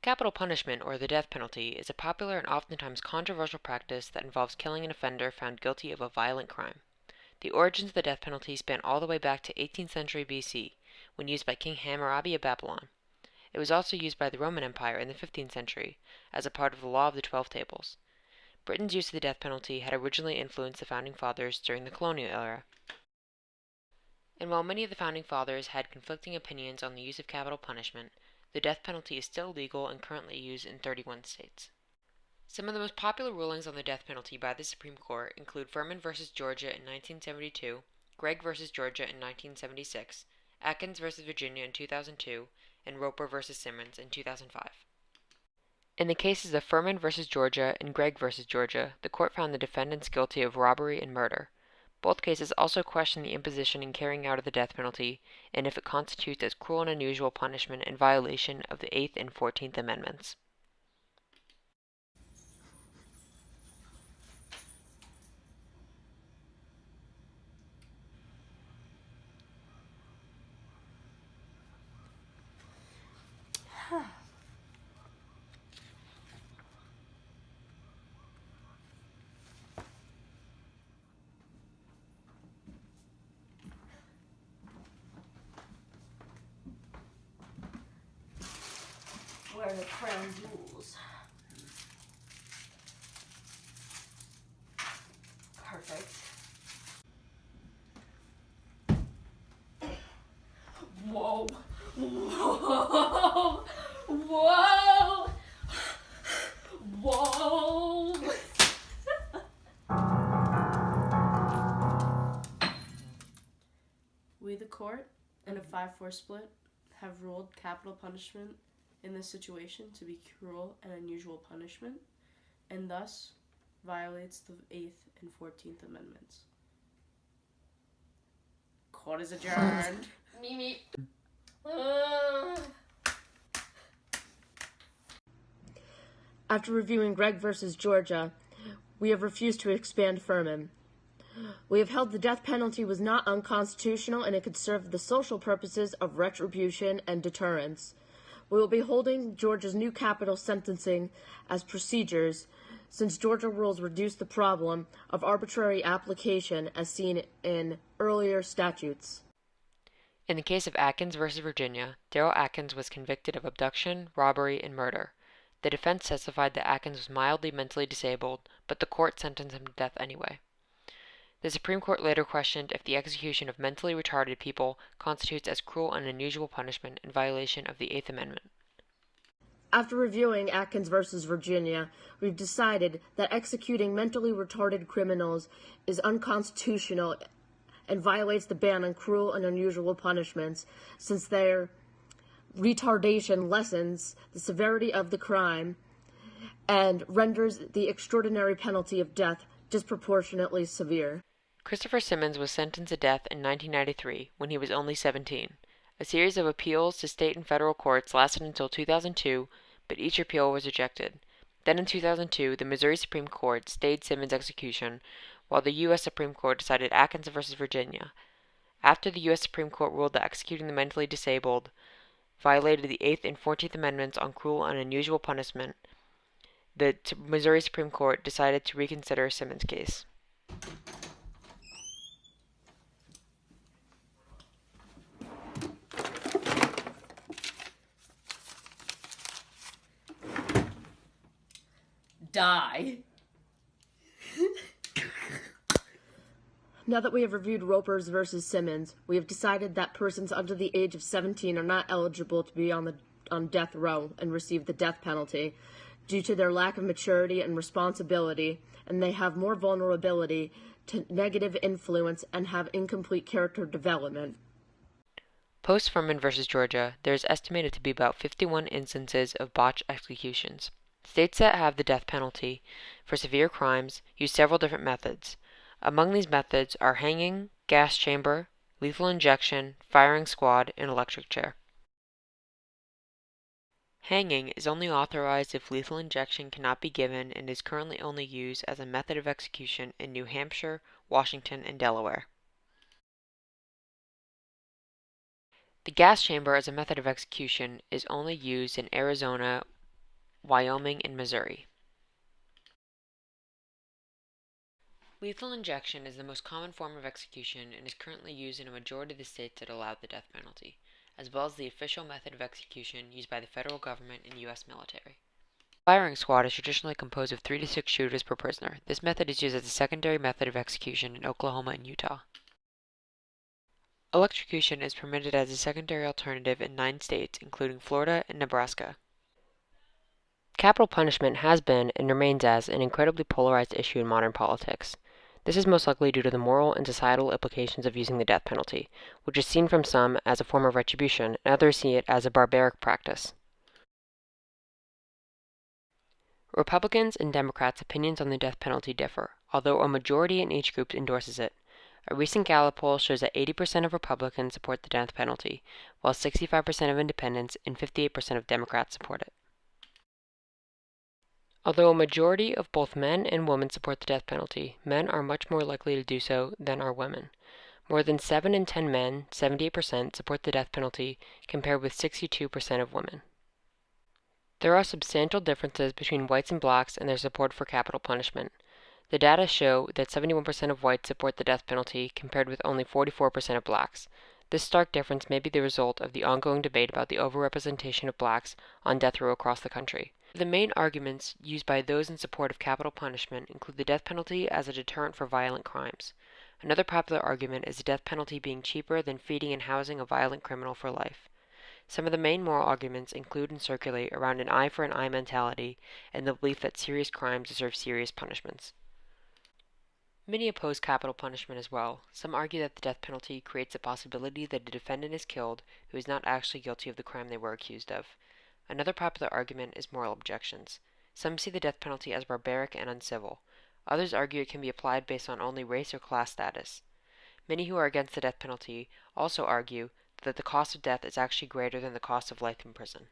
Capital punishment, or the death penalty, is a popular and oftentimes controversial practice that involves killing an offender found guilty of a violent crime. The origins of the death penalty span all the way back to 18th century BC, when used by King Hammurabi of Babylon. It was also used by the Roman Empire in the 15th century, as a part of the Law of the 12 Tables. Britain's use of the death penalty had originally influenced the Founding Fathers during the colonial era. And while many of the Founding Fathers had conflicting opinions on the use of capital punishment, the death penalty is still legal and currently used in 31 states. Some of the most popular rulings on the death penalty by the Supreme Court include Furman v. Georgia in 1972, Gregg v. Georgia in 1976, Atkins v. Virginia in 2002, and Roper v. Simmons in 2005. In the cases of Furman v. Georgia and Gregg v. Georgia, the court found the defendants guilty of robbery and murder. Both cases also question the imposition and carrying out of the death penalty, and if it constitutes as cruel and unusual punishment in violation of the 8th and 14th Amendments. Where are the crown jewels? Perfect. Whoa! Whoa! Whoa! Whoa! We, the court, in a 5-4 split, have ruled capital punishment in this situation to be cruel and unusual punishment, and thus violates the 8th and 14th Amendments. Court is adjourned. Mimi. After reviewing Gregg versus Georgia, we have refused to expand Furman. We have held the death penalty was not unconstitutional and it could serve the social purposes of retribution and deterrence. We will be holding Georgia's new capital sentencing as procedures, since Georgia rules reduce the problem of arbitrary application as seen in earlier statutes. In the case of Atkins v. Virginia, Darrell Atkins was convicted of abduction, robbery, and murder. The defense testified that Atkins was mildly mentally disabled, but the court sentenced him to death anyway. The Supreme Court later questioned if the execution of mentally retarded people constitutes as cruel and unusual punishment in violation of the 8th Amendment. After reviewing Atkins versus Virginia, we've decided that executing mentally retarded criminals is unconstitutional and violates the ban on cruel and unusual punishments, since their retardation lessens the severity of the crime and renders the extraordinary penalty of death disproportionately severe. Christopher Simmons was sentenced to death in 1993 when he was only 17. A series of appeals to state and federal courts lasted until 2002, but each appeal was rejected. Then in 2002, the Missouri Supreme Court stayed Simmons' execution, while the U.S. Supreme Court decided Atkins v. Virginia. After the U.S. Supreme Court ruled that executing the mentally disabled violated the 8th and 14th Amendments on cruel and unusual punishment, the Missouri Supreme Court decided to reconsider Simmons' case. Die. Now that we have reviewed Ropers versus Simmons, we have decided that persons under the age of 17 are not eligible to be on death row and receive the death penalty due to their lack of maturity and responsibility, and they have more vulnerability to negative influence and have incomplete character development. Post Furman v. Georgia, there is estimated to be about 51 instances of botched executions. States that have the death penalty for severe crimes use several different methods. Among these methods are hanging, gas chamber, lethal injection, firing squad, and electric chair. Hanging is only authorized if lethal injection cannot be given and is currently only used as a method of execution in New Hampshire, Washington, and Delaware. The gas chamber as a method of execution is only used in Arizona Wyoming, and Missouri. Lethal injection is the most common form of execution and is currently used in a majority of the states that allow the death penalty, as well as the official method of execution used by the federal government and U.S. military. The firing squad is traditionally composed of 3 to 6 shooters per prisoner. This method is used as a secondary method of execution in Oklahoma and Utah. Electrocution is permitted as a secondary alternative in 9 states, including Florida and Nebraska. Capital punishment has been, and remains as, an incredibly polarized issue in modern politics. This is most likely due to the moral and societal implications of using the death penalty, which is seen from some as a form of retribution, and others see it as a barbaric practice. Republicans' and Democrats' opinions on the death penalty differ, although a majority in each group endorses it. A recent Gallup poll shows that 80% of Republicans support the death penalty, while 65% of independents and 58% of Democrats support it. Although a majority of both men and women support the death penalty, men are much more likely to do so than are women. More than 7 in 10 men, 78%, support the death penalty, compared with 62% of women. There are substantial differences between whites and blacks in their support for capital punishment. The data show that 71% of whites support the death penalty, compared with only 44% of blacks. This stark difference may be the result of the ongoing debate about the overrepresentation of blacks on death row across the country. The main arguments used by those in support of capital punishment include the death penalty as a deterrent for violent crimes. Another popular argument is the death penalty being cheaper than feeding and housing a violent criminal for life. Some of the main moral arguments include and circulate around an eye for an eye mentality and the belief that serious crimes deserve serious punishments. Many oppose capital punishment as well. Some argue that the death penalty creates the possibility that a defendant is killed who is not actually guilty of the crime they were accused of. Another popular argument is moral objections. Some see the death penalty as barbaric and uncivil. Others argue it can be applied based on only race or class status. Many who are against the death penalty also argue that the cost of death is actually greater than the cost of life in prison.